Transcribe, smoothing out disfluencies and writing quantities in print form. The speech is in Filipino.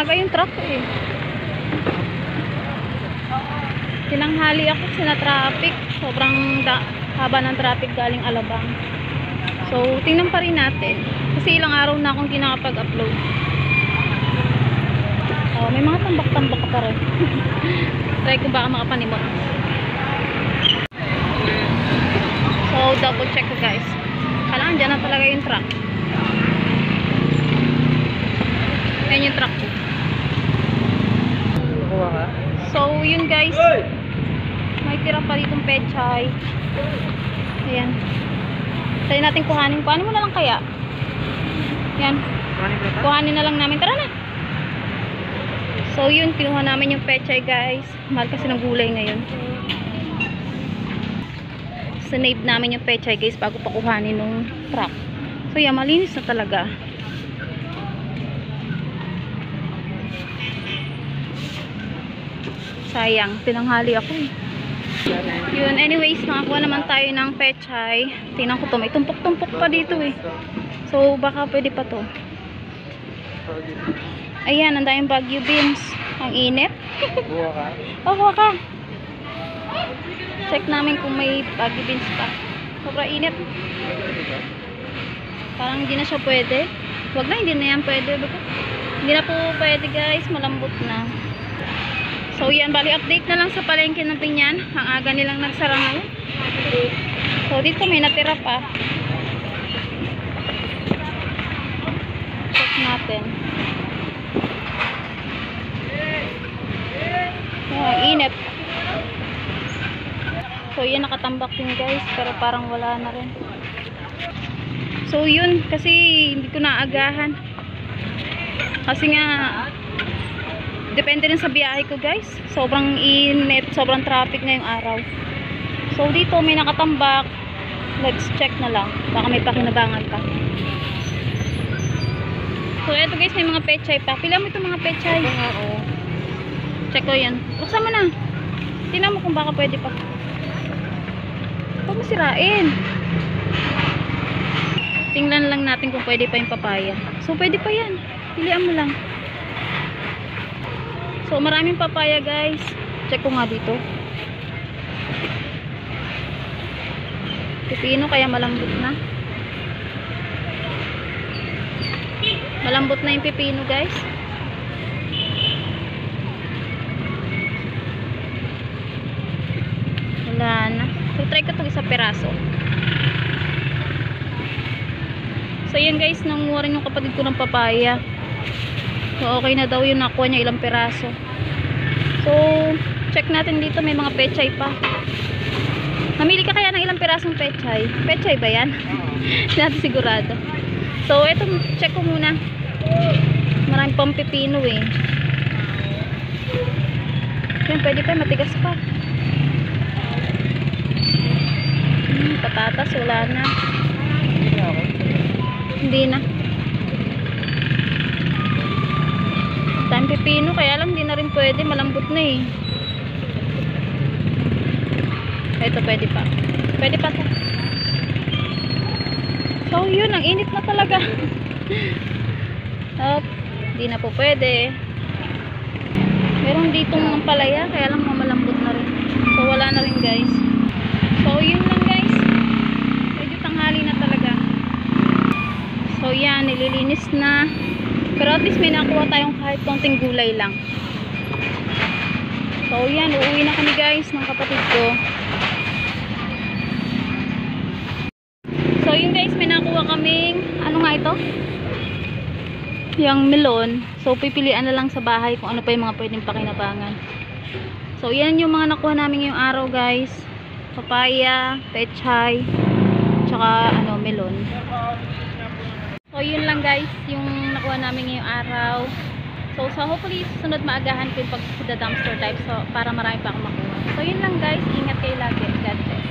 Maaga yung truck eh. Tinanghali ako sa traffic. Sobrang haba ng traffic galing Alabang. So, tingnan pa rin natin. Kasi ilang araw na akong hindi nakapag-upload. Oh, may mga tambak-tambak pa rin. Try ko baka makapanimot. So, double check ko guys. Kailangan dyan na talaga yung truck. Ayan yung truck ko. So, yun guys. May tira pa ditong pechay. Ayan. Try natin kuhanin. Kuhanin mo na lang kaya. Ayan. Kuhanin na lang namin. Tara na. So, yun. Kinuha namin yung pechay guys. Mahal kasi ng gulay ngayon. Sinave namin yung pechay guys bago pa kuhanin nung truck. So, yan. Malinis na talaga. Sayang, tinanghali ako eh. Yun, anyways, nakakuha naman tayo ng pechay. Tingnan ko to, may tumpok-tumpok pa dito eh. So, baka pwede pa to. Ayan, ang daming Baguio beans. Ang init. Oh, kuha ka. Check namin kung may Baguio beans pa. Sobrang init. Parang hindi na siya pwede. Wag na, hindi na yan pwede. Hindi na po pwede guys, malambot na. So yan, bali update na lang sa palengke ng Pinyan. Ang aga nilang nagsara ngayon. So dito may natira pa. Check natin. Init. So yan, nakatambak din guys. Pero parang wala na rin. So yun, kasi hindi ko naagahan. Kasi nga depende rin sa biyahe ko guys. Sobrang init, sobrang traffic ngayong araw. So dito may nakatambak. Let's check na lang. Baka may pakinabangan pa. So eto guys, may mga pechay pa. Pila mo itong mga pechay? Oo. Check ko yan. Buksan mo na. Tingnan mo kung baka pwede pa. Huwag mo sirain. Tingnan lang natin kung pwede pa yung papaya. So pwede pa yan. Pilihan mo lang. So, maraming papaya guys. Check ko nga dito. Pipino kaya malambot na. Malambot na yung pipino guys. Wala na. So, try ko itong isang peraso. So, yun guys. Nanguha rin yung kapatid ko ng papaya. So, okay na daw yun. Nakuha niya ilang peraso. So, check natin dito. May mga pechay pa. Namili ka kaya ng ilang perasong pechay? Pechay ba yan? Hindi natin sigurado. So, eto, check ko muna. Maraming pang pipino eh. Yan, pwede pa. Matigas pa. Patatas, wala na. Hindi na. Tayong pipino, kaya lang di na rin pwede, malambot na eh. Ito pwede pa. Pwede pa to. So yun, ang init na talaga. At di na po pwede. Meron dito ng palaya, kaya lang malambot na rin. So wala na rin guys. So yun lang guys. Medyo tanghali na talaga. So yan, nililinis na. Pero at least may nakuha tayong kahit konting gulay lang. So yan, uuwi na kami guys ng kapatid ko. So yun guys, may nakuha kaming, ano nga ito? Yung melon. So pipilian na lang sa bahay kung ano pa yung mga pwedeng pakinabangan. So yan yung mga nakuha namin ngayong araw guys. Papaya, pechay, tsaka ano, melon. So yun lang guys yung nakuha namin ngayong araw. So hopefully susunod maagahan ko yung pag-dumpster type, so para marami pa akong makuha. So yun lang guys, ingat kayo lagi. God bless.